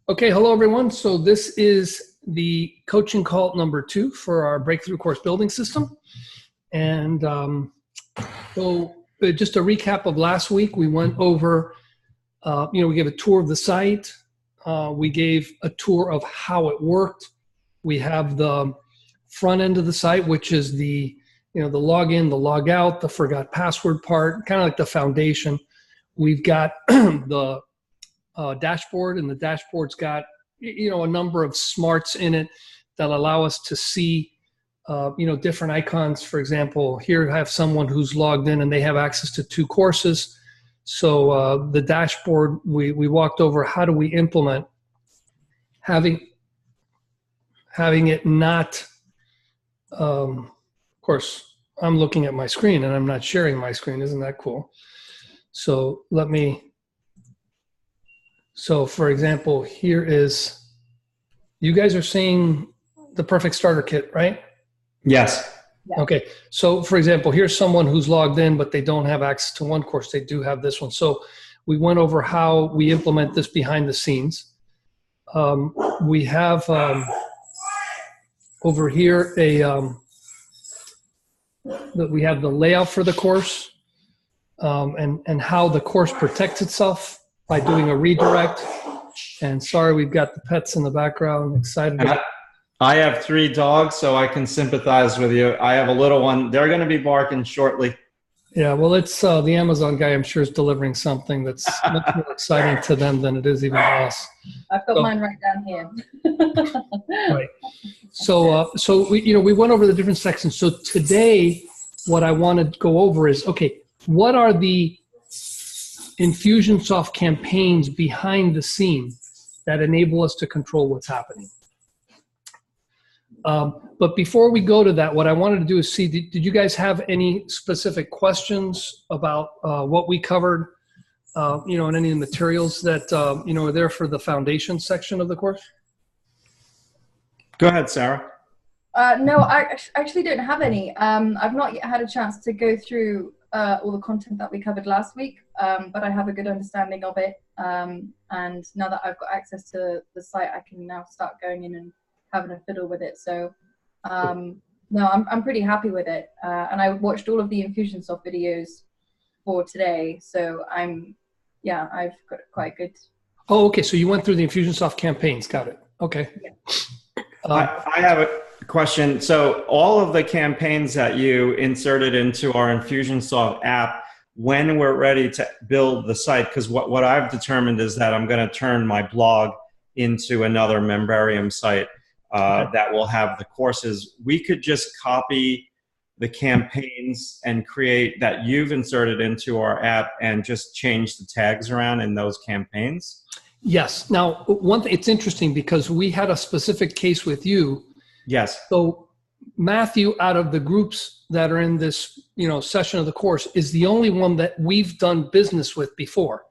Okay, hello everyone. So this is the coaching call number 2 for our breakthrough course building system. And just a recap of last week, we went over, we gave a tour of the site. We gave a tour of how it worked. We have the front end of the site, which is the login, the log out, the forgot password part, kind of like the foundation. We've got the dashboard, and the dashboard's got a number of smarts in it that allow us to see different icons. For example, here I have someone who's logged in and they have access to 2 courses. So the dashboard, we walked over how do we implement having it not, of course, I'm looking at my screen and I'm not sharing my screen. Isn't that cool? So so for example, here is, you guys are seeing the perfect starter kit, right? Yes. Yeah. Okay. So for example, here's someone who's logged in, but they don't have access to one course. They do have this one. So we went over how we implement this behind the scenes. We have over here we have the layout for the course and how the course protects itself by doing a redirect. And sorry, we've got the pets in the background. Excited. I have 3 dogs, so I can sympathize with you. I have a little one. They're going to be barking shortly. Yeah, well, it's the Amazon guy, I'm sure, is delivering something that's much more exciting to them than it is even to us. I've got mine right down here. Right. So we went over the different sections. So today, what I want to go over is, okay, what are the Infusionsoft campaigns behind the scene that enable us to control what's happening? But before we go to that, what I wanted to do is see, did you guys have any specific questions about what we covered, and any of the materials that, are there for the foundation section of the course? Go ahead, Sarah. No, I actually don't have any. I've not yet had a chance to go through all the content that we covered last week, but I have a good understanding of it. And now that I've got access to the site, I can now start going in and having a fiddle with it. So no, I'm pretty happy with it. And I watched all of the Infusionsoft videos for today. So I've got quite good. Oh, okay. So you went through the Infusionsoft campaigns. Got it. Okay. Yeah. I have a question. So all of the campaigns that you inserted into our Infusionsoft app, when we're ready to build the site, because what I've determined is that I'm going to turn my blog into another Memberium site that will have the courses. We could just copy the campaigns and create that you've inserted into our app and just change the tags around in those campaigns. Yes. Now, one thing, it's interesting because we had a specific case with you. Yes. So Matthew, out of the groups that are in this, session of the course, is the only one that we've done business with before.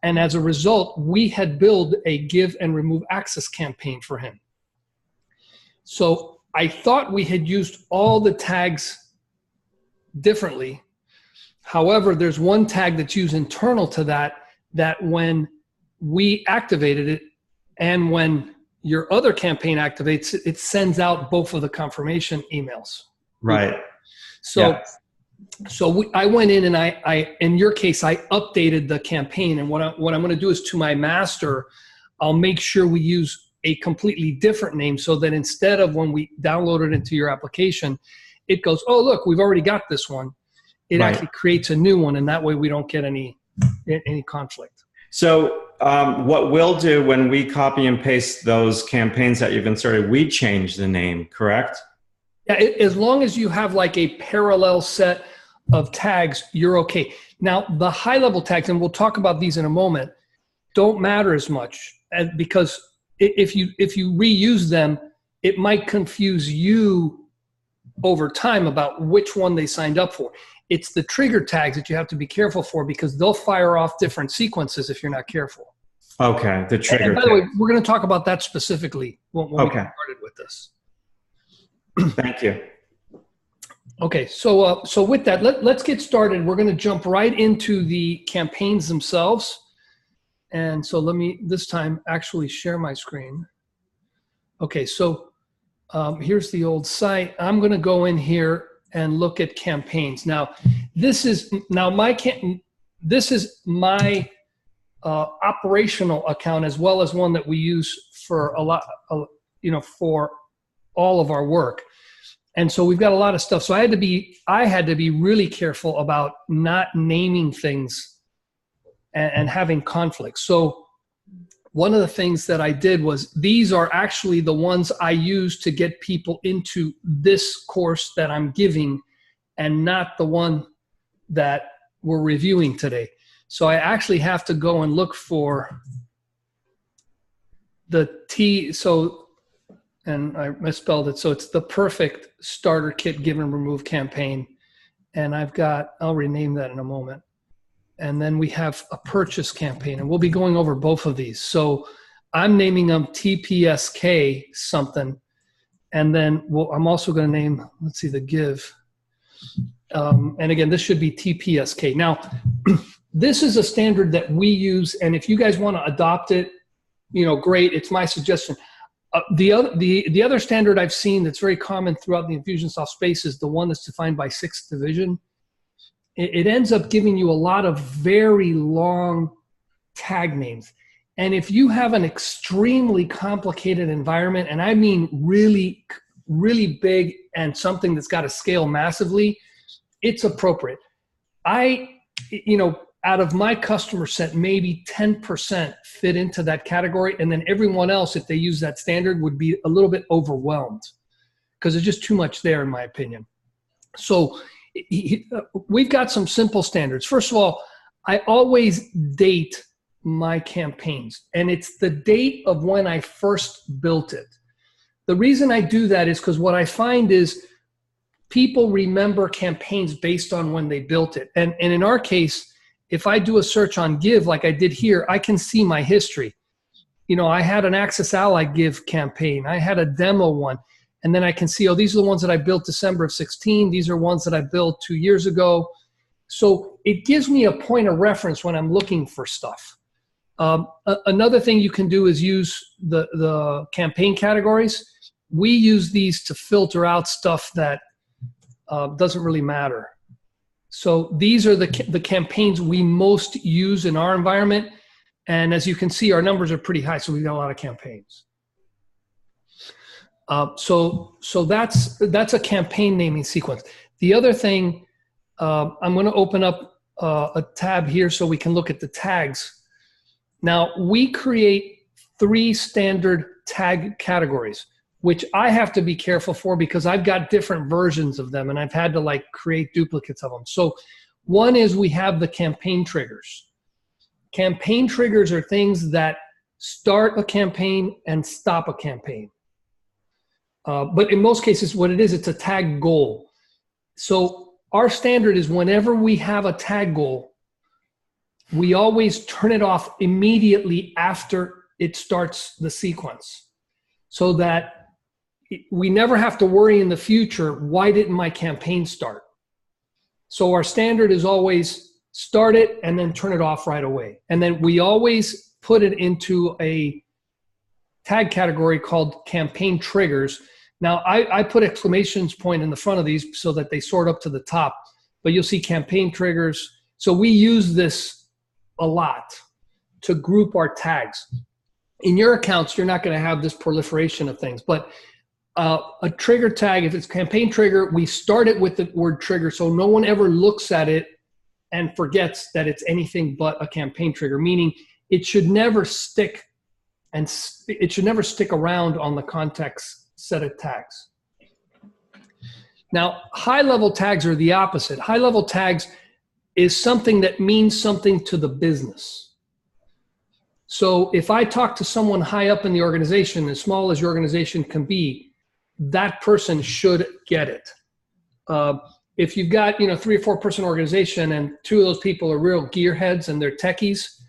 And as a result, we had built a give and remove access campaign for him. So I thought we had used all the tags differently. However, there's one tag that's used internal to that when we activated it and when your other campaign activates, it sends out both of the confirmation emails. Right. So, I went in and I, in your case, I updated the campaign. And what I'm going to do is, to my master, I'll make sure we use a completely different name so that instead of when we download it into your application, it goes, oh, look, we've already got this one. It actually creates a new one. And that way we don't get any conflict. So what we'll do when we copy and paste those campaigns that you've inserted, we change the name, correct? Yeah, as long as you have like a parallel set of tags, you're okay. Now, the high-level tags, and we'll talk about these in a moment, don't matter as much because if you reuse them, it might confuse you over time about which one they signed up for. It's the trigger tags that you have to be careful for because they'll fire off different sequences if you're not careful. Okay, the trigger. And by the way, we're going to talk about that specifically when we get started with this. Thank you. Okay, so with that, let's get started. We're going to jump right into the campaigns themselves. And so let me this time actually share my screen. Okay, so here's the old site. I'm going to go in here and look at campaigns. Now, this is my operational account, as well as one that we use for for all of our work. And so we've got a lot of stuff. So I had to be really careful about not naming things and having conflicts. So one of the things that I did was, these are actually the ones I use to get people into this course that I'm giving, and not the one that we're reviewing today. So I actually have to go and look for the T. So, and I misspelled it. So it's the Perfect Starter Kit Give and Remove campaign. And I'll rename that in a moment. And then we have a purchase campaign, and we'll be going over both of these. So I'm naming them TPSK something. And then I'm also going to name, let's see, the give. And again, this should be TPSK. Now, this is a standard that we use. And if you guys want to adopt it, great. It's my suggestion. The other standard I've seen that's very common throughout the Infusionsoft space is the one that's defined by 6th division. It ends up giving you a lot of very long tag names. And if you have an extremely complicated environment, and I mean really, really big, and something that's got to scale massively, it's appropriate. Out of my customer set, maybe 10% fit into that category. And then everyone else, if they use that standard, would be a little bit overwhelmed, because there's just too much there, in my opinion. So we've got some simple standards. First of all, I always date my campaigns, and it's the date of when I first built it. The reason I do that is because what I find is people remember campaigns based on when they built it. And in our case, if I do a search on Give, like I did here, I can see my history. I had an Access Ally Give campaign. I had a demo one. And then I can see, these are the ones that I built December of 16. These are ones that I built 2 years ago. So it gives me a point of reference when I'm looking for stuff. Another thing you can do is use the campaign categories. We use these to filter out stuff that doesn't really matter. So these are the campaigns we most use in our environment. And as you can see, our numbers are pretty high, so we've got a lot of campaigns. So that's a campaign naming sequence. The other thing, I'm going to open up a tab here so we can look at the tags. Now, we create 3 standard tag categories, which I have to be careful for because I've got different versions of them, and I've had to create duplicates of them. So one is we have the campaign triggers. Campaign triggers are things that start a campaign and stop a campaign. But in most cases, what it is, it's a tag goal. So our standard is whenever we have a tag goal, we always turn it off immediately after it starts the sequence, so that we never have to worry in the future, why didn't my campaign start? So our standard is always start it and then turn it off right away. And then we always put it into a tag category called campaign triggers. Now, I put exclamations point in the front of these so that they sort up to the top, but you'll see campaign triggers. So we use this a lot to group our tags. In your accounts, you're not going to have this proliferation of things, but a trigger tag, if it's campaign trigger, we start it with the word trigger, so no one ever looks at it and forgets that it's anything but a campaign trigger, meaning it should never stick, and it should never stick around on the context set of tags. Now, high-level tags are the opposite. High-level tags is something that means something to the business. So if I talk to someone high up in the organization, as small as your organization can be, that person should get it. If you've got 3 or 4 person organization and 2 of those people are real gearheads and they're techies,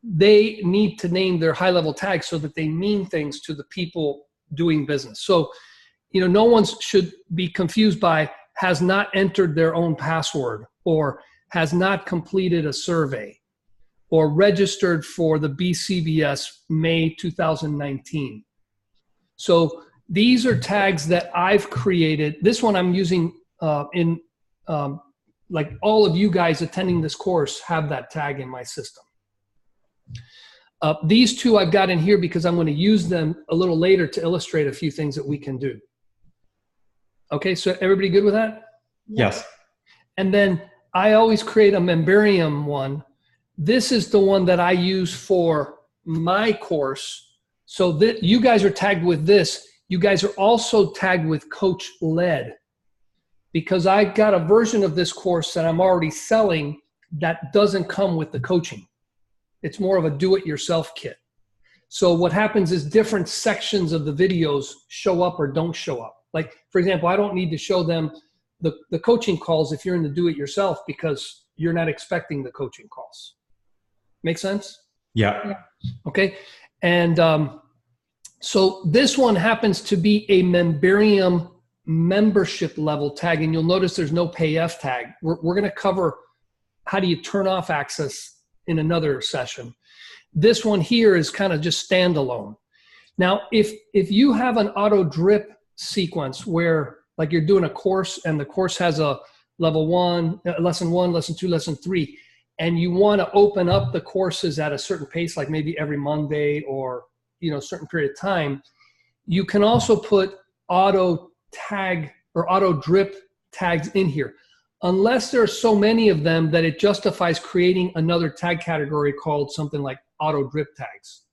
they need to name their high-level tags so that they mean things to the people doing business. So, no one should be confused by has not entered their own password, or has not completed a survey, or registered for the BCBS May 2019. So these are tags that I've created. This one I'm using like all of you guys attending this course have that tag in my system. These two I've got in here because I'm going to use them a little later to illustrate a few things that we can do. Okay, so everybody good with that? Yes. And then I always create a Memberium one. This is the one that I use for my course. So that you guys are tagged with this. You guys are also tagged with Coach Led, because I got a version of this course that I'm already selling that doesn't come with the coaching. It's more of a do-it-yourself kit. So what happens is different sections of the videos show up or don't show up. Like, for example, I don't need to show them the coaching calls if you're in the do-it-yourself because you're not expecting the coaching calls. Make sense? Yeah. Okay. And so this one happens to be a Memberium membership level tag, and you'll notice there's no payF tag. We're going to cover how do you turn off access in another session. This one here is kind of just standalone. Now, if you have an auto drip sequence where like you're doing a course and the course has a level 1, lesson 1, lesson 2, lesson 3, and you want to open up the courses at a certain pace, like maybe every Monday or, you know, a certain period of time, you can also put auto tag or auto drip tags in here, unless there are so many of them that it justifies creating another tag category called something like auto drip tags.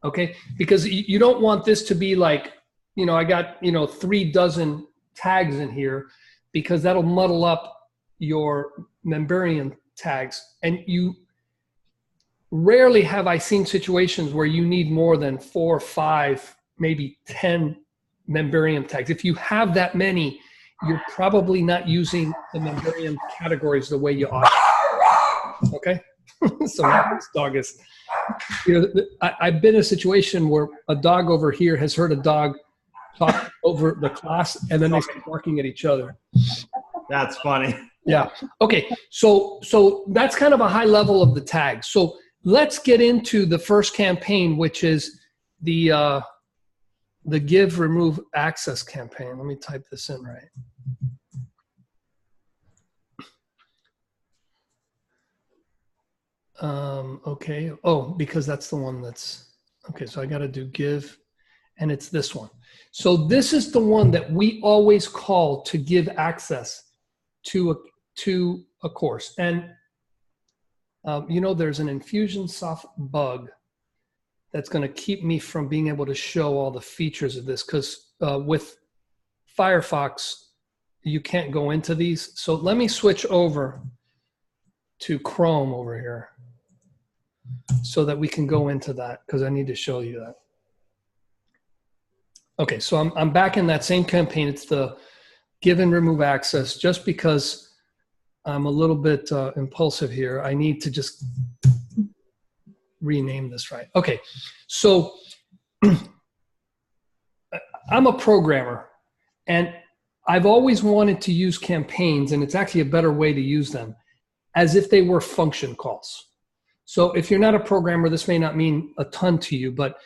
Okay, because you don't want this to be like, you know, I got, you know, 3 dozen tags in here, because that'll muddle up your Memberium tags. And you rarely have I seen situations where you need more than 4, 5, maybe 10 Memberium tags. If you have that many, you're probably not using the Memberium categories the way you ought. Okay? So this dog is, you know, I've been in a situation where a dog over here has heard a dog talk over the class, and then they start barking at each other. That's funny. Yeah. Okay. So that's kind of a high level of the tag. So let's get into the first campaign, which is the give, remove, access campaign. Let me type this in right. Okay. Oh, because that's the one that's, okay. So I got to do give, and it's this one. So this is the one that we always call to give access to a course. And, you know, there's an Infusionsoft bug that's going to keep me from being able to show all the features of this, because with Firefox, you can't go into these. So let me switch over to Chrome over here so that we can go into that, because I need to show you that. Okay, so I'm back in that same campaign. It's the give and remove access. Just because I'm a little bit impulsive here, I need to just rename this right. Okay, so I'm a programmer, and I've always wanted to use campaigns, and it's actually a better way to use them, as if they were function calls. So if you're not a programmer, this may not mean a ton to you, but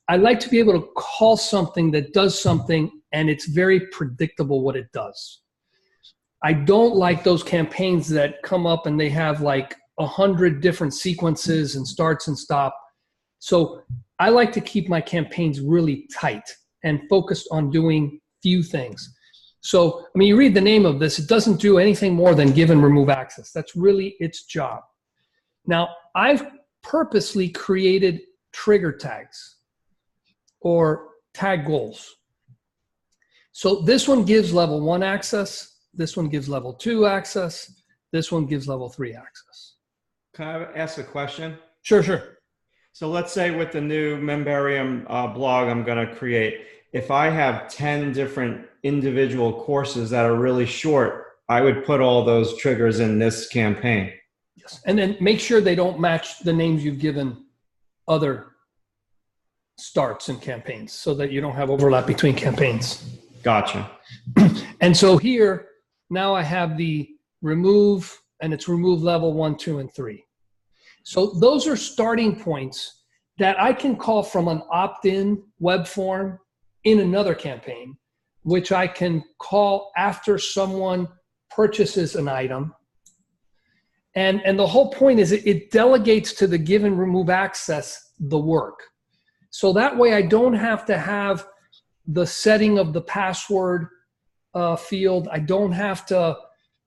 I like to be able to call something that does something, and it's very predictable what it does. I don't like those campaigns that come up and they have like 100 different sequences and starts and stop. So I like to keep my campaigns really tight and focused on doing few things. So, I mean, you read the name of this, it doesn't do anything more than give and remove access. That's really its job. Now, I've purposely created trigger tags or tag goals. So this one gives level 1 access. This one gives level 2 access. This one gives level 3 access. Can I ask a question? Sure, sure. So let's say with the new Memberium blog I'm going to create, if I have 10 different individual courses that are really short, I would put all those triggers in this campaign. Yes, and then make sure they don't match the names you've given other starts and campaigns, so that you don't have overlap between campaigns. Gotcha. And so here, now I have the remove, and it's remove level 1, 2, and 3. So those are starting points that I can call from an opt-in web form in another campaign, which I can call after someone purchases an item. And the whole point is it delegates to the give and remove access the work. So that way I don't have to have the setting of the password field. I don't have to,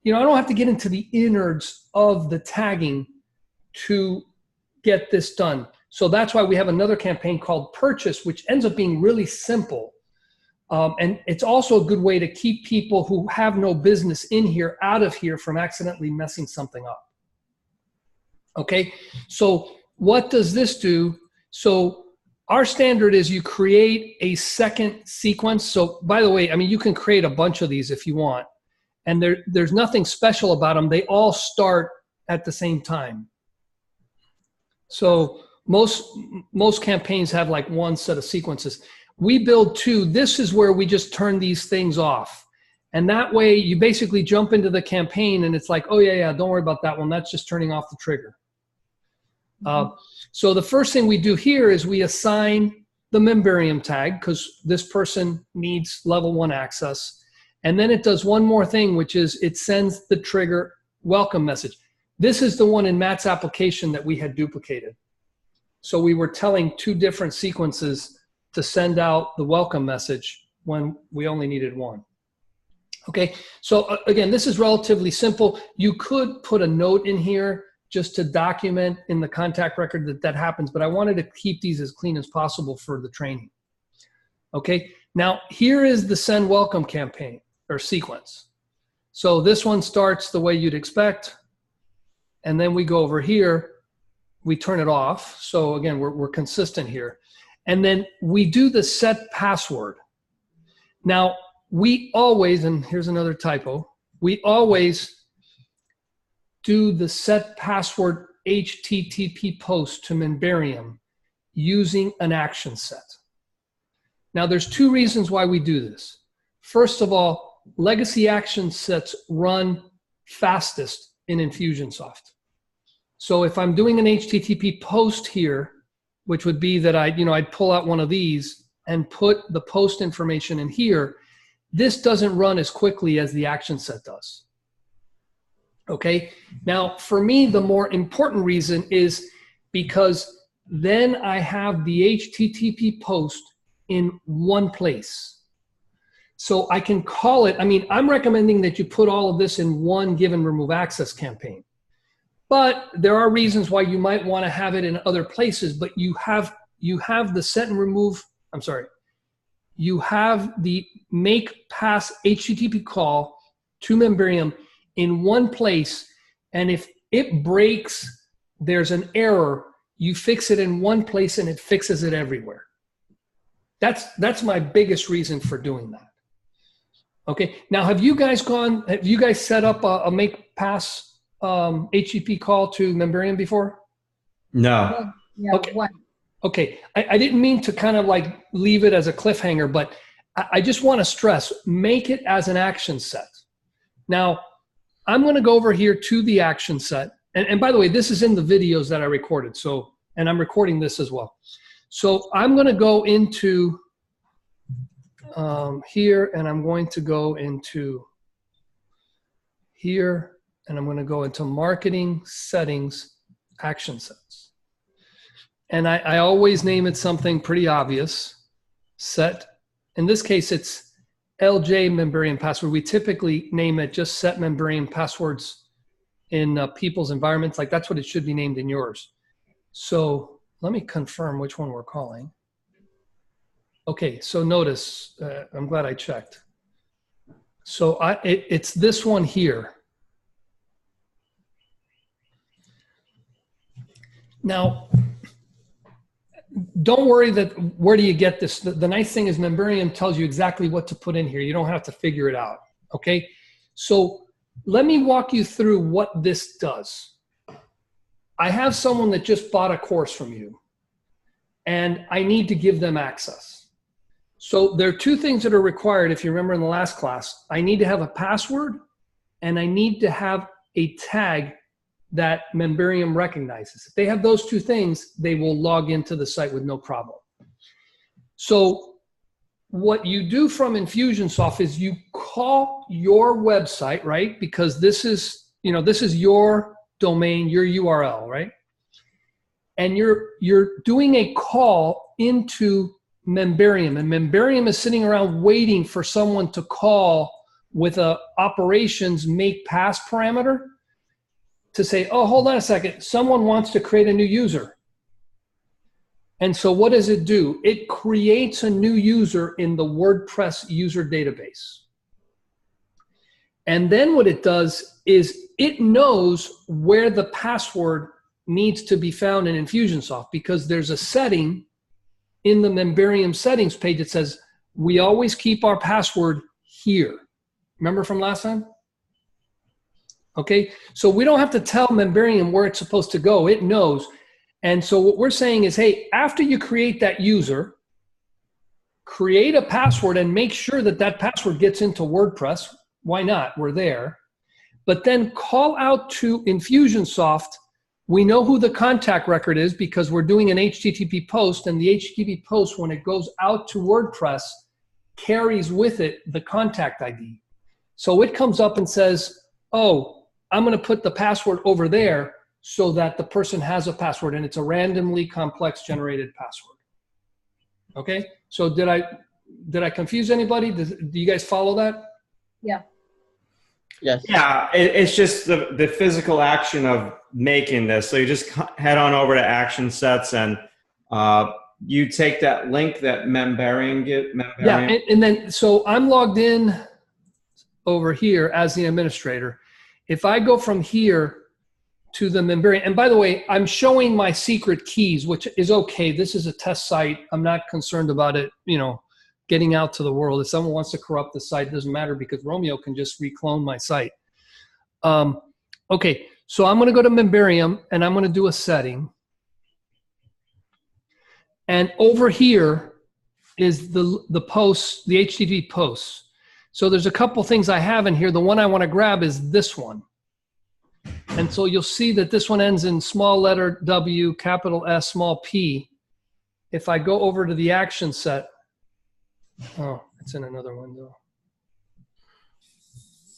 I don't have to get into the innards of the tagging to get this done. So that's why we have another campaign called Purchase, which ends up being really simple. And it's also a good way to keep people who have no business in here out of here from accidentally messing something up. Okay, so what does this do? So our standard is you create a second sequence. So by the way, I mean, you can create a bunch of these if you want. And there's nothing special about them. They all start at the same time. So most campaigns have like one set of sequences. We build two. This is where we just turn these things off. And that way you basically jump into the campaign and it's like, oh yeah, don't worry about that one. That's just turning off the trigger. So the first thing we do here is we assign the Memberium tag because this person needs level 1 access. And then it does one more thing, which is it sends the trigger welcome message. This is the one in Matt's application that we had duplicated. So we were telling two different sequences to send out the welcome message when we only needed one. Okay, so again, this is relatively simple. You could put a note in here just to document in the contact record that happens, but I wanted to keep these as clean as possible for the training. Okay, now here is the send welcome campaign or sequence. So this one starts the way you'd expect, and then we go over here, we turn it off. So again, we're consistent here. And then we do the set password. Now we always, and here's another typo, we always do the set password HTTP post to Memberium using an action set. Now there's two reasons why we do this. First of all, legacy action sets run fastest in Infusionsoft. So if I'm doing an HTTP post here, which would be that I'd pull out one of these and put the post information in here, this doesn't run as quickly as the action set does. Okay, now for me, the more important reason is because then I have the HTTP post in one place. So I can call it, I'm recommending that you put all of this in one give and remove access campaign. But there are reasons why you might want to have it in other places, but you have the set and remove, you have the make pass HTTP call to Memberium in one place, and if it breaks, there's an error, you fix it in one place and it fixes it everywhere. That's my biggest reason for doing that. Okay, now have you guys set up a make pass HTTP call to Memberium before? No. Yeah, okay. Okay, I didn't mean to kind of like leave it as a cliffhanger, but I just want to stress, make it as an action set. Now, I'm going to go over here to the action set. And by the way, this is in the videos that I recorded. So, and I'm recording this as well. So I'm going to go into here, and I'm going to go into here, and I'm going to go into marketing settings, action sets. And I always name it something pretty obvious. Set, in this case, it's LJ Memberium password. We typically name it just set Memberium passwords in people's environments. Like that's what it should be named in yours. So let me confirm which one we're calling. Okay, so notice, I'm glad I checked. So it's this one here. Now, don't worry that where do you get this? The nice thing is Memberium tells you exactly what to put in here. You don't have to figure it out, okay? So let me walk you through what this does. I have someone that just bought a course from you, and I need to give them access. So there are two things that are required if you remember in the last class. I need to have a password, and I need to have a tag that Memberium recognizes. If they have those two things, they will log into the site with no problem. So what you do from Infusionsoft is you call your website, right? Because this is, this is your domain, your URL, right? And you're doing a call into Memberium, and Memberium is sitting around waiting for someone to call with a operations make pass parameter to say, oh, hold on a second, someone wants to create a new user. And so what does it do? It creates a new user in the WordPress user database. And then what it does is it knows where the password needs to be found in Infusionsoft, because there's a setting in the Memberium settings page that says, we always keep our password here. Remember from last time? Okay, so we don't have to tell Memberium where it's supposed to go. It knows. And so what we're saying is, hey, after you create that user, create a password and make sure that that password gets into WordPress. Why not? We're there. But then call out to Infusionsoft. We know who the contact record is because we're doing an HTTP post, and the HTTP post, when it goes out to WordPress, carries with it the contact ID. So it comes up and says, oh, I'm going to put the password over there so that the person has a password, and it's a randomly complex generated password. Okay, so did I confuse anybody? Do you guys follow that? Yeah. Yes. Yeah, it's just the physical action of making this. So you just head on over to Action Sets, and you take that link that Memberium Yeah, and then, so I'm logged in over here as the administrator. If I go from here to the Memberium, and by the way, I'm showing my secret keys, which is okay. This is a test site. I'm not concerned about it, getting out to the world. If someone wants to corrupt the site, it doesn't matter, because Romeo can just reclone my site. Okay, so I'm going to go to Memberium, and I'm going to do a setting. And over here is the posts, the HTTP posts. So there's a couple things I have in here. The one I want to grab is this one. And so you'll see that this one ends in small letter W, capital S, small p. If I go over to the action set, oh, it's in another window.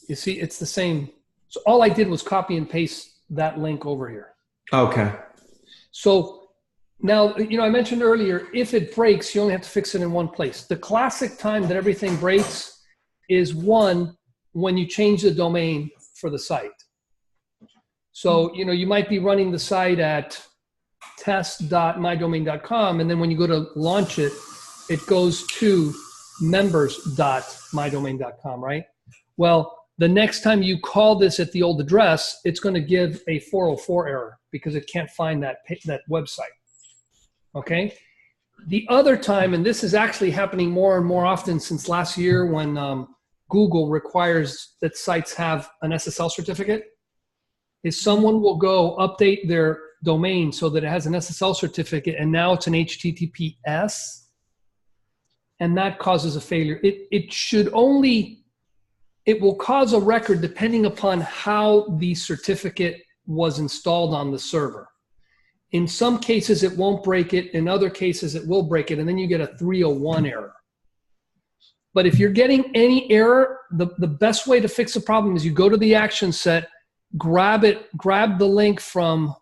You see, it's the same. So all I did was copy and paste that link over here. Okay. So now, I mentioned earlier, if it breaks, you only have to fix it in one place. The classic time that everything breaks is when you change the domain for the site. So, you might be running the site at test.mydomain.com, and then when you go to launch it, it goes to members.mydomain.com, right? Well, the next time you call this at the old address, it's going to give a 404 error because it can't find that website. Okay? The other time, and this is actually happening more and more often since last year when Google requires that sites have an SSL certificate, is someone will go update their domain so that it has an SSL certificate, and now it's an HTTPS, and that causes a failure. It will cause a record depending upon how the certificate was installed on the server. In some cases, it won't break it. In other cases, it will break it, and then you get a 301 error. But if you're getting any error, the best way to fix the problem is you go to the action set, grab the link from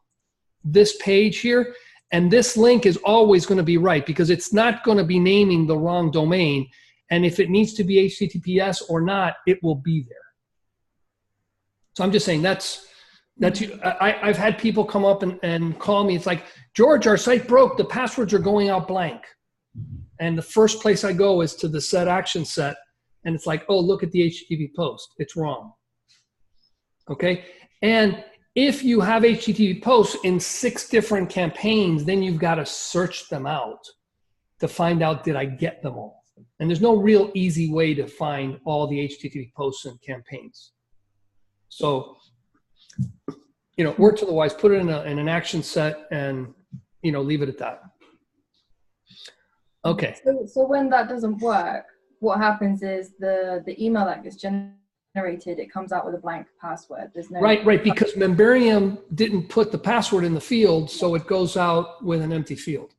this page here, and this link is always going to be right because it's not going to be naming the wrong domain. And if it needs to be HTTPS or not, it will be there. So I'm just saying I've had people come up and call me. It's like, George, our site broke. The passwords are going out blank. And the first place I go is to the set action set. And it's like, oh, look at the HTTP post. It's wrong. Okay. And if you have HTTP posts in 6 different campaigns, then you've got to search them out to find out, did I get them all? And there's no real easy way to find all the HTTP posts and campaigns. So, word to the wise, put it in an action set and, leave it at that. Okay. So when that doesn't work, what happens is the email that gets generated generated, it comes out with a blank password. There's no Right, because Memberium didn't put the password in the field, so it goes out with an empty field.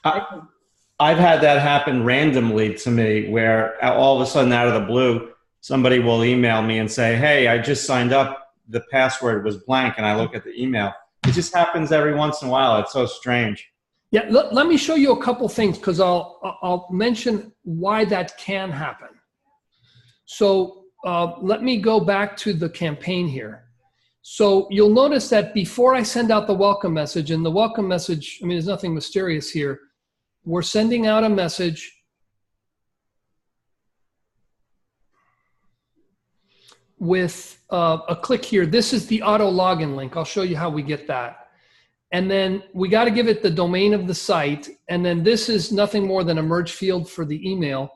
I've had that happen randomly to me, where all of a sudden, out of the blue, somebody will email me and say, "Hey, I just signed up. The password was blank," and I look at the email. It just happens every once in a while. It's so strange. Yeah, let me show you a couple things, because I'll mention why that can happen. So let me go back to the campaign here. So you'll notice that before I send out the welcome message, and the welcome message, I mean, there's nothing mysterious here. We're sending out a message with a click here. This is the auto login link. I'll show you how we get that. And then we got to give it the domain of the site. And then this is nothing more than a merge field for the email.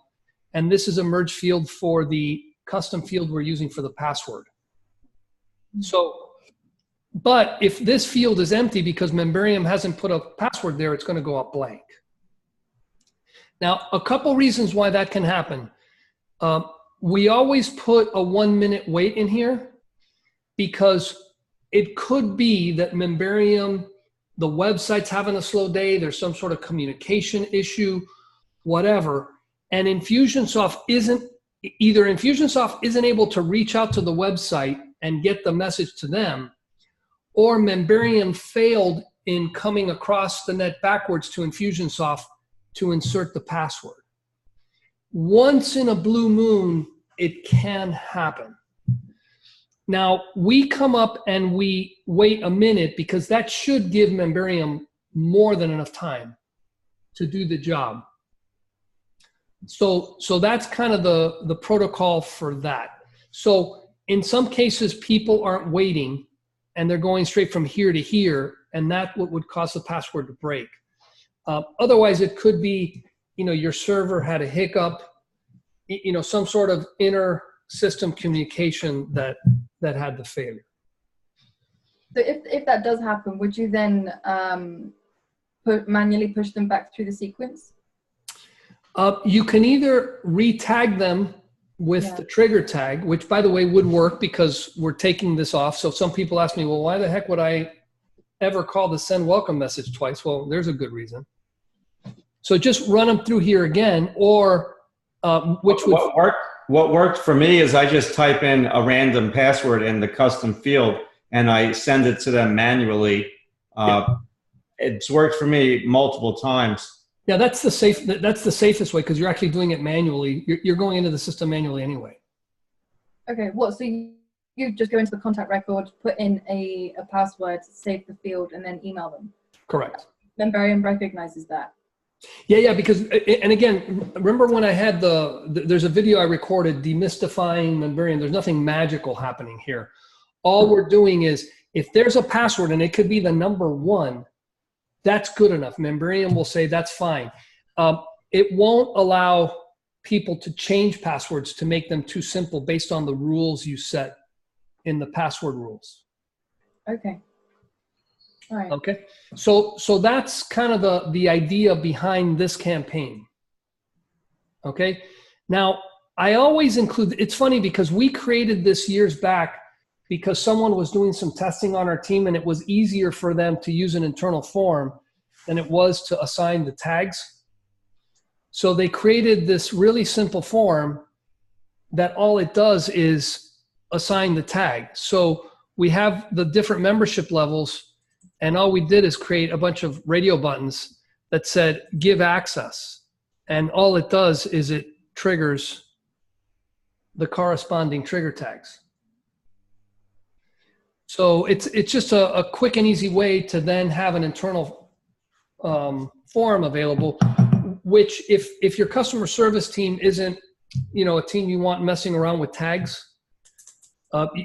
And this is a merge field for the custom field we're using for the password. So, but if this field is empty because Memberium hasn't put a password there, it's going to go up blank. Now, a couple reasons why that can happen. We always put a 1 minute wait in here because it could be that Memberium, the website's having a slow day, there's some sort of communication issue, whatever. And Infusionsoft isn't able to reach out to the website and get the message to them, or Memberium failed in coming across the net backwards to Infusionsoft to insert the password. Once in a blue moon, it can happen. Now, we come up and we wait a minute because that should give Memberium more than enough time to do the job. So that's kind of the protocol for that. So in some cases, people aren't waiting and they're going straight from here to here, and that's what would cause the password to break. Otherwise, it could be, your server had a hiccup, some sort of inner system communication that had the failure. So if that does happen, would you then manually push them back through the sequence? You can either re-tag them with the trigger tag, which, by the way, would work because we're taking this off. So some people ask me, well, why the heck would I ever call the send welcome message twice? Well, there's a good reason. So just run them through here again, or what worked for me is I just type in a random password in the custom field and I send it to them manually. It's worked for me multiple times. Yeah, that's the safest way because you're actually doing it manually. You're going into the system manually anyway. Okay, so you just go into the contact record, put in a password, save the field, and then email them. Correct. Memberium recognizes that. Yeah, because, and again, remember when I had there's a video I recorded demystifying Memberium. There's nothing magical happening here. All we're doing is, if there's a password, and it could be the number 1, that's good enough. Memberium will say that's fine. It won't allow people to change passwords to make them too simple based on the rules you set in the password rules. Okay. All right. Okay. So that's kind of the idea behind this campaign. Okay. Now, I always include, it's funny because we created this years back because someone was doing some testing on our team and it was easier for them to use an internal form than it was to assign the tags. So they created this really simple form that all it does is assign the tag. So we have the different membership levels, and all we did is create a bunch of radio buttons that said give access. And all it does is it triggers the corresponding trigger tags. So it's just a quick and easy way to then have an internal form available, which if your customer service team isn't, a team you want messing around with tags,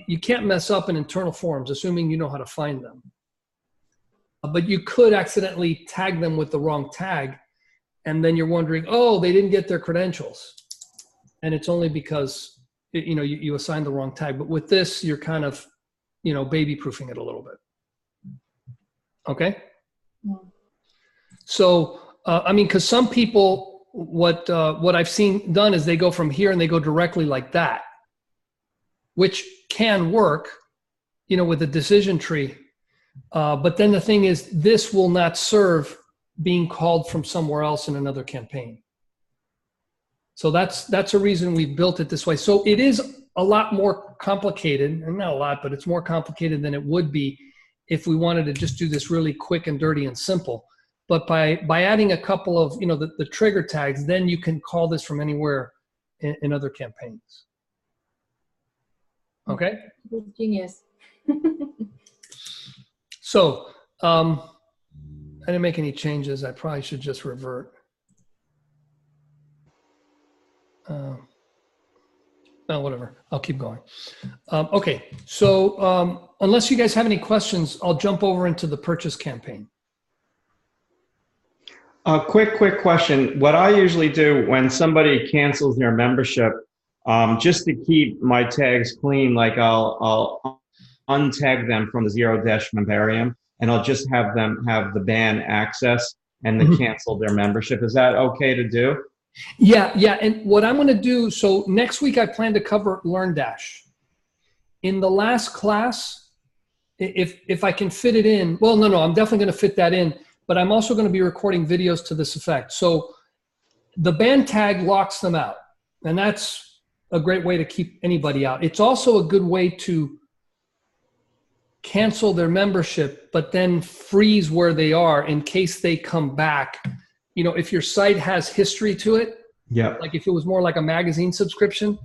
you can't mess up in internal forms, assuming you know how to find them. But you could accidentally tag them with the wrong tag, and then you're wondering, oh, they didn't get their credentials. And it's only because, you assigned the wrong tag. But with this, you're kind of, baby-proofing it a little bit. Okay? Yeah. So, because some people, what I've seen done is they go from here and they go directly like that. which can work, you know, with a decision tree. But then the thing is, this will not serve being called from somewhere else in another campaign. So that's a reason we built it this way. So it is a lot more complicated, and not a lot, but it's more complicated than it would be if we wanted to just do this really quick and dirty and simple. But by adding a couple of, you know, the trigger tags, then you can call this from anywhere in other campaigns. Okay? Genius. So I didn't make any changes. I probably should just revert. No, whatever. I'll keep going. Okay. So unless you guys have any questions, I'll jump over into the purchase campaign. Quick question. What I usually do when somebody cancels their membership, just to keep my tags clean, like I'll untag them from the Memberium, and I'll just have them have the ban access and then cancel their membership. Is that okay to do? Yeah. And what I'm going to do, so next week I plan to cover LearnDash. In the last class, if I can fit it in, well, no, I'm definitely going to fit that in, but I'm also going to be recording videos to this effect. So the ban tag locks them out, and that's a great way to keep anybody out. It's also a good way to cancel their membership, but then freeze where they are in case they come back. You know, if your site has history to it, yeah, like if it was more like a magazine subscription,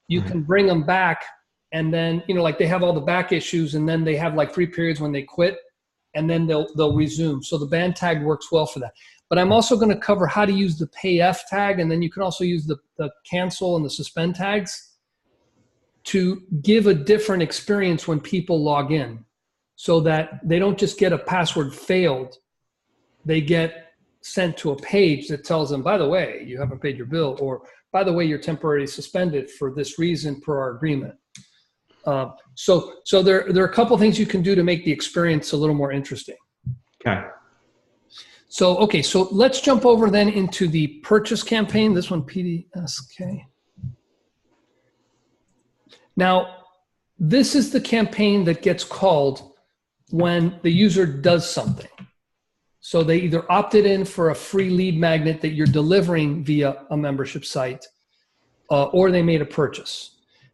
you can bring them back, and then, you know, like they have all the back issues, and then they have like 3 periods when they quit, and then they'll resume. So the ban tag works well for that. But I'm also going to cover how to use the payf tag, and then you can also use the cancel and the suspend tags to give a different experience when people log in, so that they don't just get a password failed, they get sent to a page that tells them, by the way, you haven't paid your bill, or by the way, you're temporarily suspended for this reason per our agreement. So there are a couple things you can do to make the experience a little more interesting. Okay. So let's jump over then into the purchase campaign. This one, PDSK. Now, this is the campaign that gets called when the user does something. So they either opted in for a free lead magnet that you're delivering via a membership site, or they made a purchase.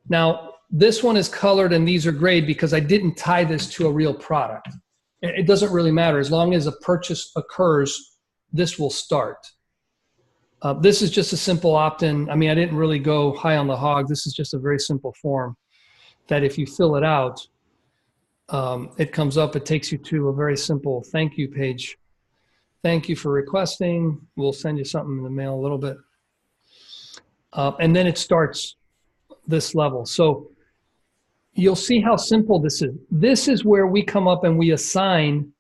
Now, this one is colored and these are grayed because I didn't tie this to a real product. It doesn't really matter. As long as a purchase occurs, this will start. This is just a simple opt-in. I mean, I didn't really go high on the hog. This is just a very simple form that if you fill it out, it comes up. It takes you to a very simple thank you page. Thank you for requesting. We'll send you something in the mail a little bit. And then it starts this level. So you'll see how simple this is. This is where we come up and we assign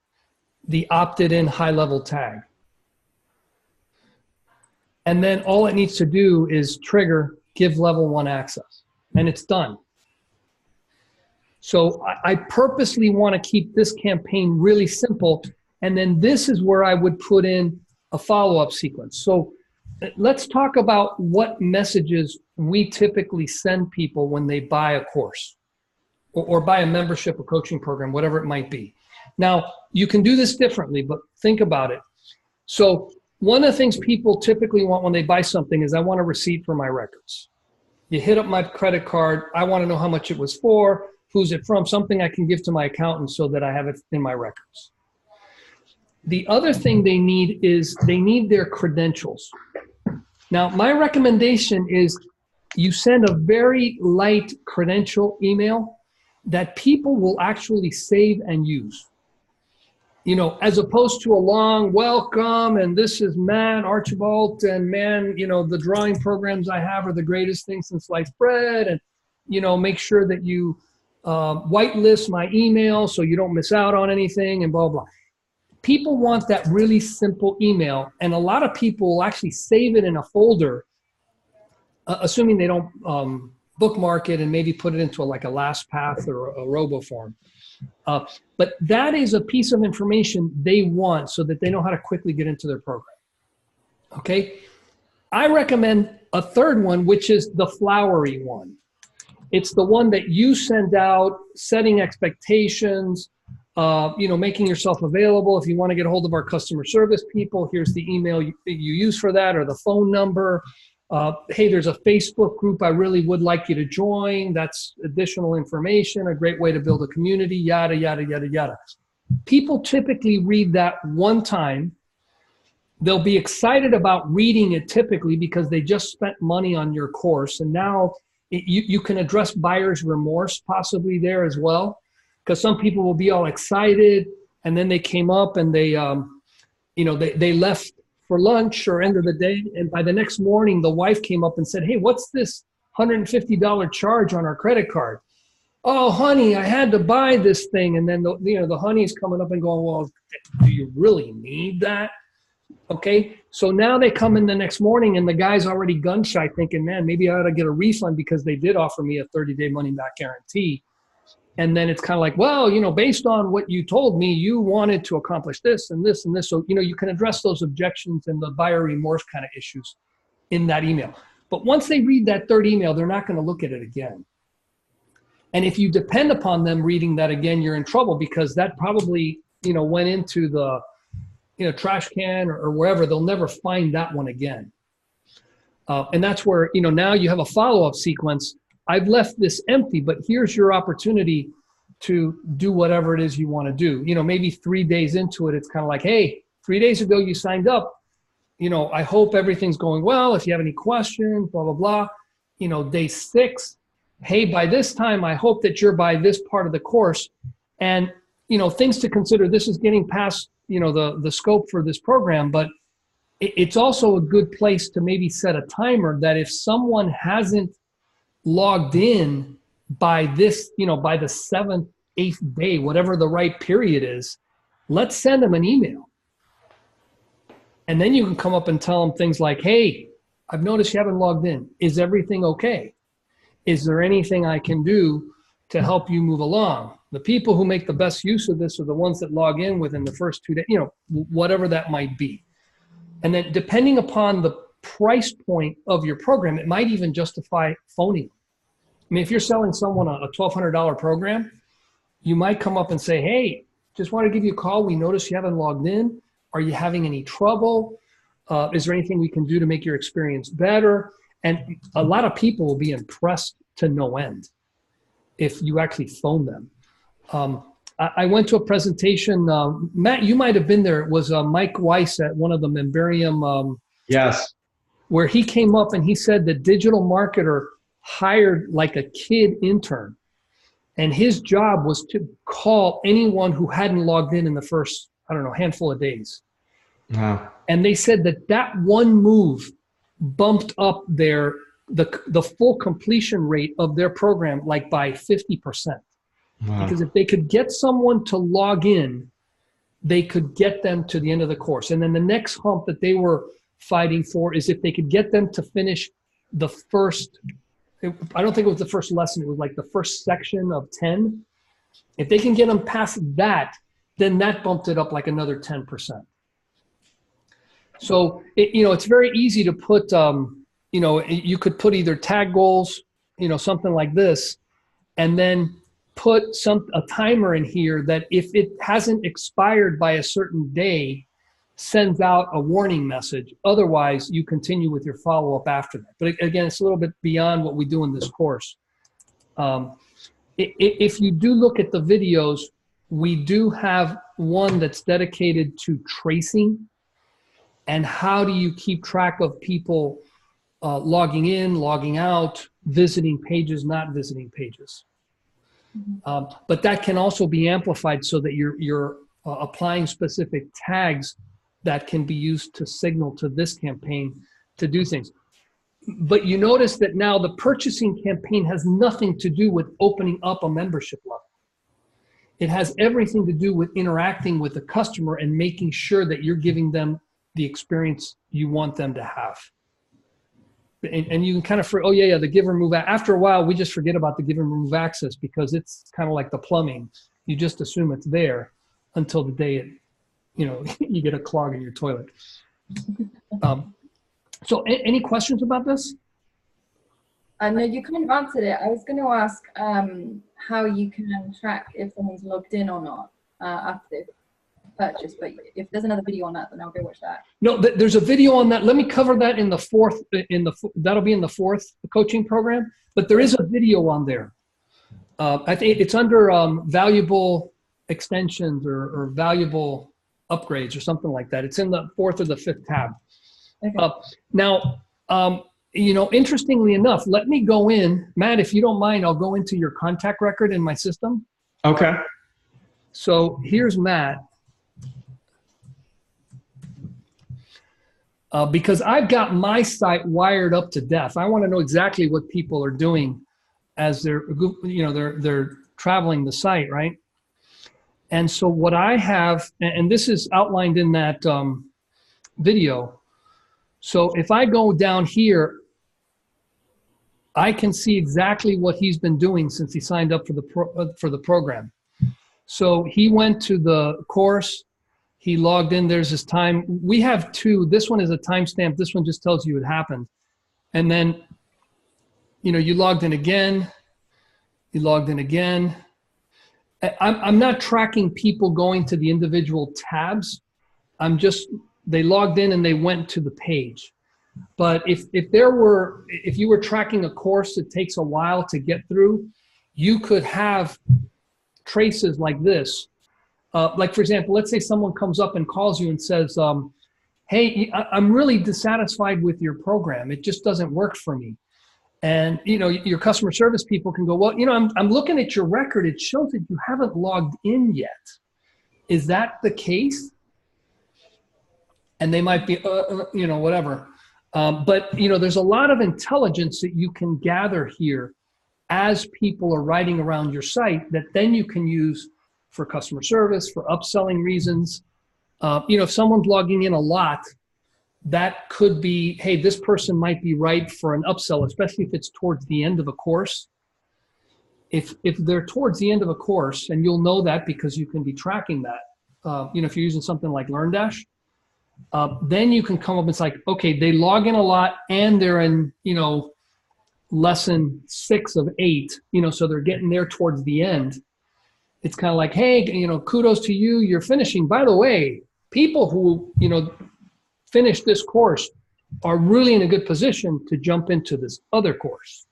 the opted in high level tag. And then all it needs to do is trigger give level 1 access, and it's done. So I purposely want to keep this campaign really simple. And then this is where I would put in a follow-up sequence. So let's talk about what messages we typically send people when they buy a course or buy a membership, a coaching program, whatever it might be. Now, you can do this differently, but think about it. So one of the things people typically want when they buy something is, I want a receipt for my records. You hit up my credit card. I want to know how much it was for, who's it from, something I can give to my accountant so that I have it in my records. The other thing they need is they need their credentials. Now, my recommendation is you send a very light credential email that people will actually save and use. You know, as opposed to a long welcome, and this is Matt Archibald, and man, you know, the drawing programs I have are the greatest thing since sliced bread, and, you know, make sure that you whitelist my email so you don't miss out on anything, and blah, blah. People want that really simple email, and a lot of people will actually save it in a folder, assuming they don't bookmark it and maybe put it into like a LastPath or a RoboForm. But that is a piece of information they want so that they know how to quickly get into their program. Okay? I recommend a third one, which is the flowery one. It's the one that you send out, setting expectations, making yourself available. If you want to get a hold of our customer service people, here's the email you use for that, or the phone number. Hey, there's a Facebook group I really would like you to join. That's additional information, a great way to build a community, yada, yada, yada, yada. People typically read that one time. They'll be excited about reading it typically because they just spent money on your course. And now you can address buyer's remorse possibly there as well. Because some people will be all excited and then they came up and they left for lunch or end of the day. And by the next morning, the wife came up and said, hey, what's this $150 charge on our credit card? Oh, honey, I had to buy this thing. And then the honey's coming up and going, well, do you really need that? Okay, so now they come in the next morning and the guy's already gun shy thinking, man, maybe I ought to get a refund because they did offer me a 30-day money back guarantee. And then it's kind of like, well, based on what you told me, you wanted to accomplish this and this and this. So, you can address those objections and the buyer remorse kind of issues in that email. But once they read that third email, they're not going to look at it again. And if you depend upon them reading that again, you're in trouble because that probably, went into the, trash can or wherever. They'll never find that one again. And that's where, now you have a follow-up sequence. I've left this empty, but here's your opportunity to do whatever it is you want to do. Maybe 3 days into it, it's kind of like, hey, 3 days ago you signed up. I hope everything's going well. If you have any questions, blah, blah, blah. Day 6, hey, by this time, I hope that you're by this part of the course. And, things to consider. This is getting past, the scope for this program, but it's also a good place to maybe set a timer that if someone hasn't logged in by this, by the 7th, 8th day, whatever the right period is, let's send them an email. And then you can come up and tell them things like, hey, I've noticed you haven't logged in. Is everything okay? Is there anything I can do to help you move along? The people who make the best use of this are the ones that log in within the first 2 days, whatever that might be. And then depending upon the price point of your program, it might even justify phoning. I mean, if you're selling someone a $1,200 program, you might come up and say, hey, just want to give you a call. We noticed you haven't logged in. Are you having any trouble? Is there anything we can do to make your experience better? And a lot of people will be impressed to no end if you actually phone them. I went to a presentation. Matt, you might have been there. It was Mike Weiss at one of the Memberium. Yes. Where he came up and he said the digital marketer hired like a kid intern. And his job was to call anyone who hadn't logged in the first, handful of days. Wow. And they said that one move bumped up the full completion rate of their program like by 50%. Wow. Because if they could get someone to log in, they could get them to the end of the course. And then the next hump that they were fighting for is if they could get them to finish the first, I don't think it was the first lesson, it was like the first section of 10. If they can get them past that, then that bumped it up like another 10%. So, it's very easy to put, you could put either tag goals, something like this, and then put a timer in here that if it hasn't expired by a certain day, sends out a warning message. Otherwise, you continue with your follow-up after that. But again, it's a little bit beyond what we do in this course. If you do look at the videos, we do have one that's dedicated to tracing and how do you keep track of people logging in, logging out, visiting pages, not visiting pages. But that can also be amplified so that you're applying specific tags that can be used to signal to this campaign to do things. But you notice that now the purchasing campaign has nothing to do with opening up a membership level. It has everything to do with interacting with the customer and making sure that you're giving them the experience you want them to have. And you can kind of, the give and remove. After a while, we just forget about the give and remove access because it's kind of like the plumbing. You just assume it's there until the day you get a clog in your toilet. So any questions about this? No, you kind of answered it. I was going to ask how you can track if someone's logged in or not after they've purchased. But if there's another video on that, then I'll go watch that. No, there's a video on that. Let me cover that in the fourth. That'll be in the fourth coaching program. But there is a video on there. I think it's under valuable extensions or valuable upgrades or something like that. It's in the fourth or the fifth tab. Okay. Now, you know, interestingly enough, let me go in, Matt, if you don't mind, I'll go into your contact record in my system. Okay. So here's Matt. Because I've got my site wired up to death. I want to know exactly what people are doing as they're, you know, they're traveling the site, right? And so what I have, and this is outlined in that video. So if I go down here, I can see exactly what he's been doing since he signed up for the program. So he went to the course, he logged in, there's his time. We have two, this one is a timestamp, this one just tells you it happened. And then, you know, you logged in again, you logged in again. I'm not tracking people going to the individual tabs. They logged in and they went to the page. But if you were tracking a course that takes a while to get through, you could have traces like this. Like for example, let's say someone comes up and calls you and says, hey, I'm really dissatisfied with your program. It just doesn't work for me. And you know, your customer service people can go, well, you know, I'm looking at your record. It shows that you haven't logged in yet. Is that the case? And they might be, you know, whatever. But, you know, there's a lot of intelligence that you can gather here as people are writing around your site that then you can use for customer service, for upselling reasons. You know, if someone's logging in a lot, that could be, hey, this person might be right for an upsell, especially if it's towards the end of a course. If they're towards the end of a course, and you'll know that because you can be tracking that, you know, if you're using something like LearnDash, then you can come up and it's like, okay, they log in a lot and they're in, you know, lesson 6 of 8, you know, so they're getting there towards the end. It's kind of like, hey, you know, kudos to you, you're finishing. By the way, people who, you know, finish this course are really in a good position to jump into this other course.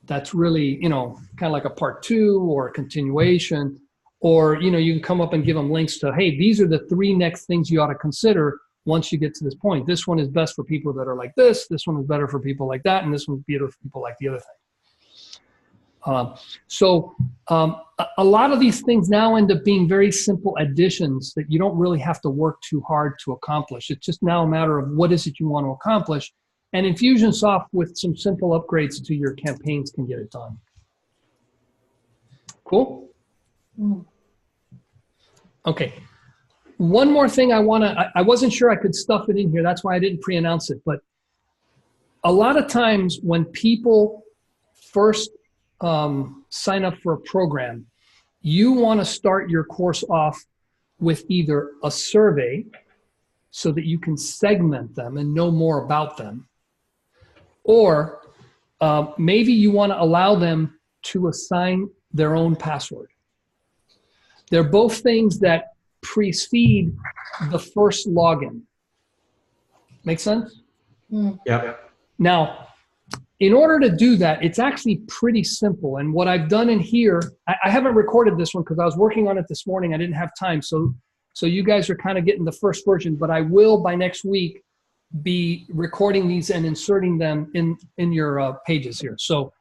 That's really, you know, kind of like a part 2 or a continuation. Or, you know, you can come up and give them links to, hey, these are the 3 next things you ought to consider once you get to this point. This one is best for people that are like this one is better for people like that, and this one's better for people like the other thing. A lot of these things now end up being very simple additions that you don't really have to work too hard to accomplish. It's just now a matter of what is it you want to accomplish. And Infusionsoft with some simple upgrades to your campaigns can get it done. Cool? Okay. One more thing I wasn't sure I could stuff it in here. That's why I didn't pre-announce it. But a lot of times when people first sign up for a program, you want to start your course off with either a survey so that you can segment them and know more about them, or maybe you want to allow them to assign their own password. They're both things that precede the first login. Make sense? Yeah. Now, in order to do that, it's actually pretty simple. And what I've done in here, I haven't recorded this one because I was working on it this morning. I didn't have time. So you guys are kind of getting the first version, but I will by next week be recording these and inserting them in your pages here. So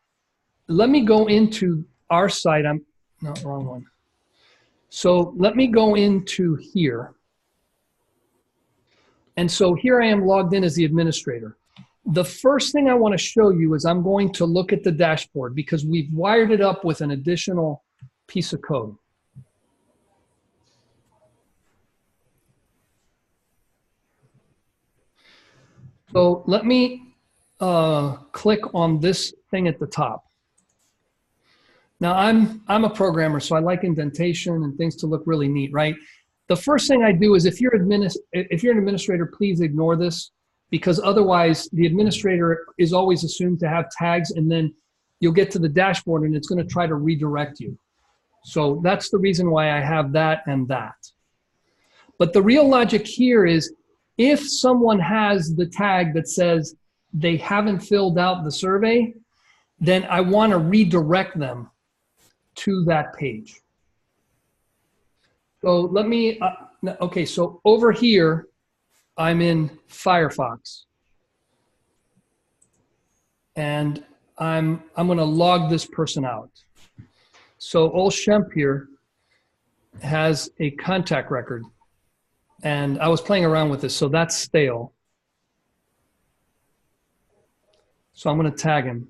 let me go into our site. No, wrong one. So let me go into here. And so here I am logged in as the administrator. The first thing I want to show you is I'm going to look at the dashboard because we've wired it up with an additional piece of code. So let me click on this thing at the top. Now I'm a programmer, so I like indentation and things to look really neat, right? The first thing I do is if you're an administrator, please ignore this. because otherwise the administrator is always assumed to have tags, and then you'll get to the dashboard and it's going to try to redirect you. So that's the reason why I have that and that. But the real logic here is if someone has the tag that says they haven't filled out the survey, then I want to redirect them to that page. So let me, okay, so over here, I'm in Firefox. And I'm going to log this person out. So old Shemp here has a contact record. And I was playing around with this, so that's stale. So I'm going to tag him.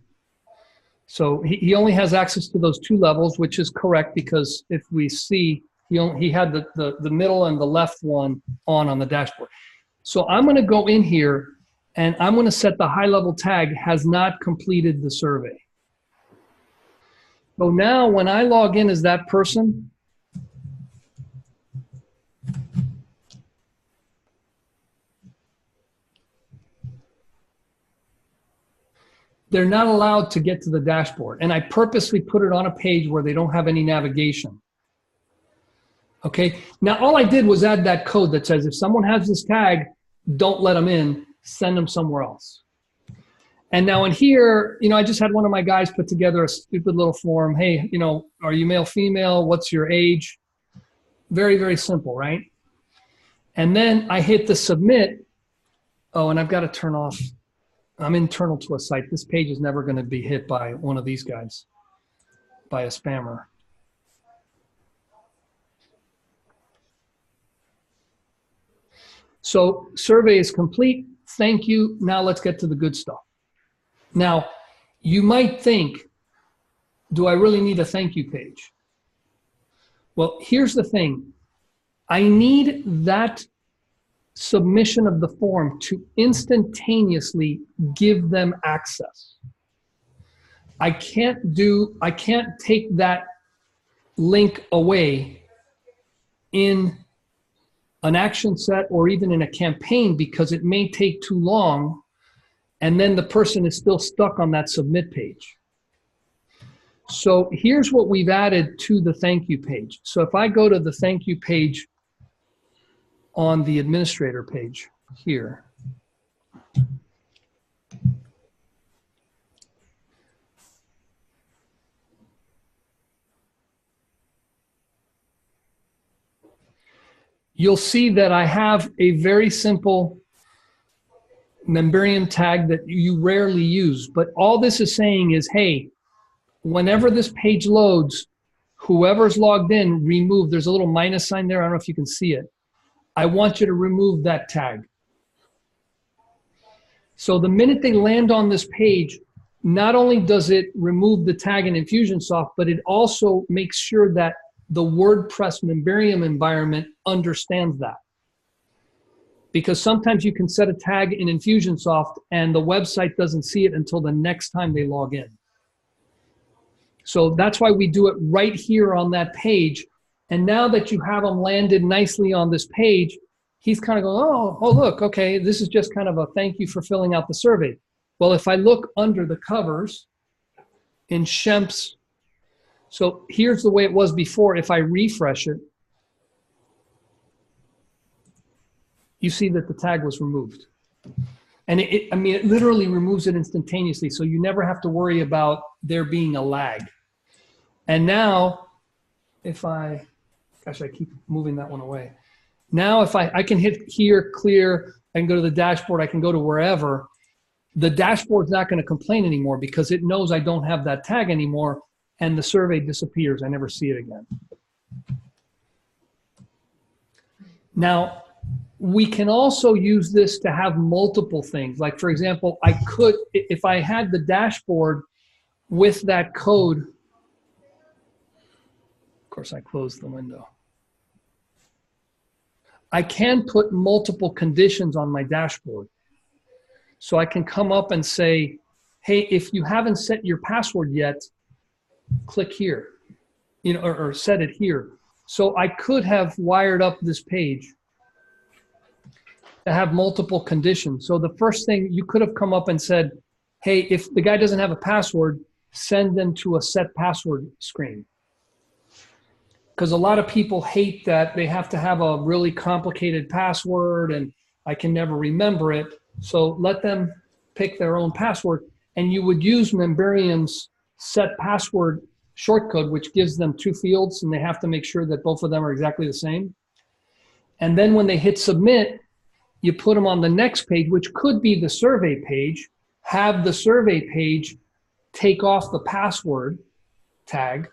So he only has access to those 2 levels, which is correct, because if we see, he had the middle and the left one on the dashboard. So I'm going to go in here and I'm going to set the high level tag has not completed the survey. So now when I log in as that person, they're not allowed to get to the dashboard. And I purposely put it on a page where they don't have any navigation. Okay, now all I did was add that code that says if someone has this tag, don't let them in, send them somewhere else. And now in here, you know, I just had one of my guys put together a stupid little form. Hey, you know, are you male, female? What's your age? Very, very simple, right? And then I hit the submit. Oh, and I've got to turn off. I'm internal to a site. This page is never going to be hit by one of these guys, by a spammer. So survey is complete. Thank you. Now let's get to the good stuff. Now, you might think, do I really need a thank you page? Well, here's the thing. I need that submission of the form to instantaneously give them access. I can't take that link away in an action set or even in a campaign because it may take too long and then the person is still stuck on that submit page. So here's what we've added to the thank you page. So if I go to the thank you page on the administrator page here, you'll see that I have a very simple Memberium tag that you rarely use. But all this is saying is, hey, whenever this page loads, whoever's logged in, remove. There's a little minus sign there. I don't know if you can see it. I want you to remove that tag. So the minute they land on this page, not only does it remove the tag in Infusionsoft, but it also makes sure that the WordPress Memberium environment understands that. Because sometimes you can set a tag in Infusionsoft and the website doesn't see it until the next time they log in. So that's why we do it right here on that page. And now that you have them landed nicely on this page, he's kind of going, oh, look, okay, this is just kind of a thank you for filling out the survey. Well, if I look under the covers in Shemp's, so here's the way it was before. If I refresh it, you see that the tag was removed. And I mean, it literally removes it instantaneously, so you never have to worry about there being a lag. And now, if I, gosh, I keep moving that one away. Now, if I can hit here, clear, I can go to the dashboard, I can go to wherever, the dashboard's not going to complain anymore because it knows I don't have that tag anymore, and the survey disappears. I never see it again. Now, we can also use this to have multiple things. Like, for example, I could, if I had the dashboard with that code, of course, I closed the window. I can put multiple conditions on my dashboard. So I can come up and say, hey, if you haven't set your password yet, click here, you know, or set it here. So I could have wired up this page to have multiple conditions. So the first thing you could have come up and said, hey, if the guy doesn't have a password, send them to a set password screen. Because a lot of people hate that they have to have a really complicated password and I can never remember it. So let them pick their own password. And you would use Memberium's set password shortcode, which gives them 2 fields, and they have to make sure that both of them are exactly the same. And then when they hit submit, you put them on the next page, which could be the survey page, have the survey page take off the password tag,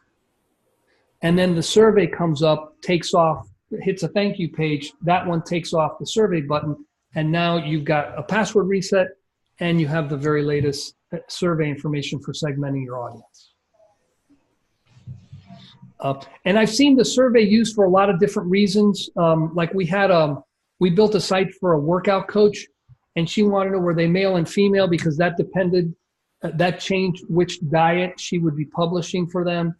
and then the survey comes up, takes off, hits a thank you page, that one takes off the survey button, and now you've got a password reset and you have the very latest survey information for segmenting your audience. And I've seen the survey used for a lot of different reasons. Like we built a site for a workout coach, and she wanted to know were they male and female because that depended, that changed which diet she would be publishing for them.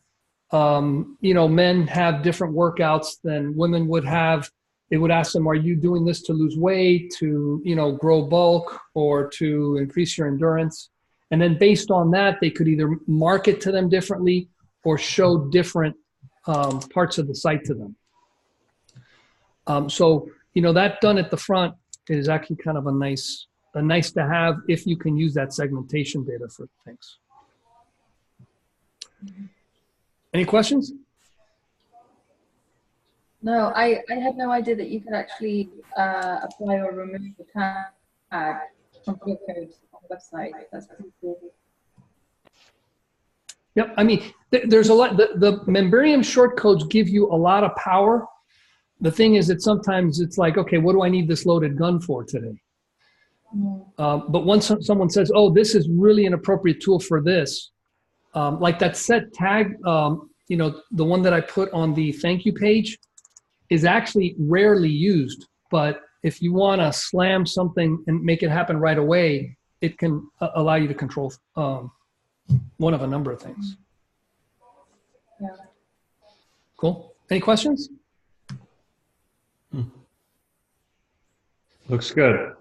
You know, men have different workouts than women would have. It would ask them, are you doing this to lose weight, to, you know, grow bulk, or to increase your endurance? And then based on that, they could either market to them differently or show different parts of the site to them. So, you know, that done at the front is actually kind of a nice to have if you can use that segmentation data for things. Any questions? No, I had no idea that you could actually apply or remove the tag from your code on the website. That's pretty cool. Yep, I mean, there's a lot, the Memberium shortcodes give you a lot of power. The thing is that sometimes it's like, okay, what do I need this loaded gun for today? But once someone says, oh, this is really an appropriate tool for this, like that set tag, you know, the one that I put on the thank you page is actually rarely used. But if you want to slam something and make it happen right away, it can allow you to control one of a number of things. Yeah. Cool. Any questions? Looks good.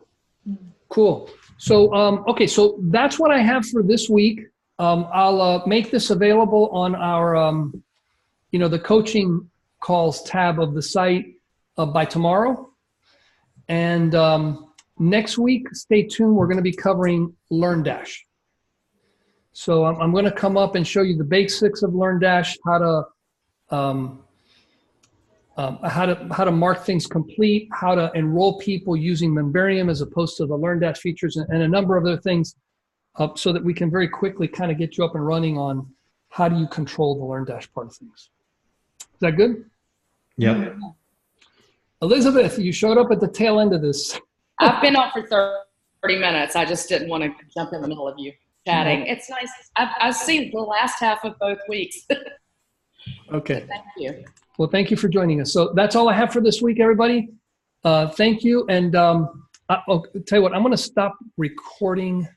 Cool. So, okay, so that's what I have for this week. I'll make this available on our, you know, the coaching calls tab of the site by tomorrow. And next week, stay tuned. We're going to be covering LearnDash. So I'm going to come up and show you the basics of LearnDash, how to mark things complete, how to enroll people using Memberium as opposed to the LearnDash features, and a number of other things, so that we can very quickly kind of get you up and running on how do you control the LearnDash part of things. Is that good? Yep. Elizabeth, you showed up at the tail end of this. I've been on for 30 minutes. I just didn't want to jump in the middle of you chatting. Mm-hmm. It's nice. I've seen the last half of both weeks. Okay. So thank you. Well, thank you for joining us. So that's all I have for this week, everybody. Thank you. And I'll tell you what, I'm going to stop recording.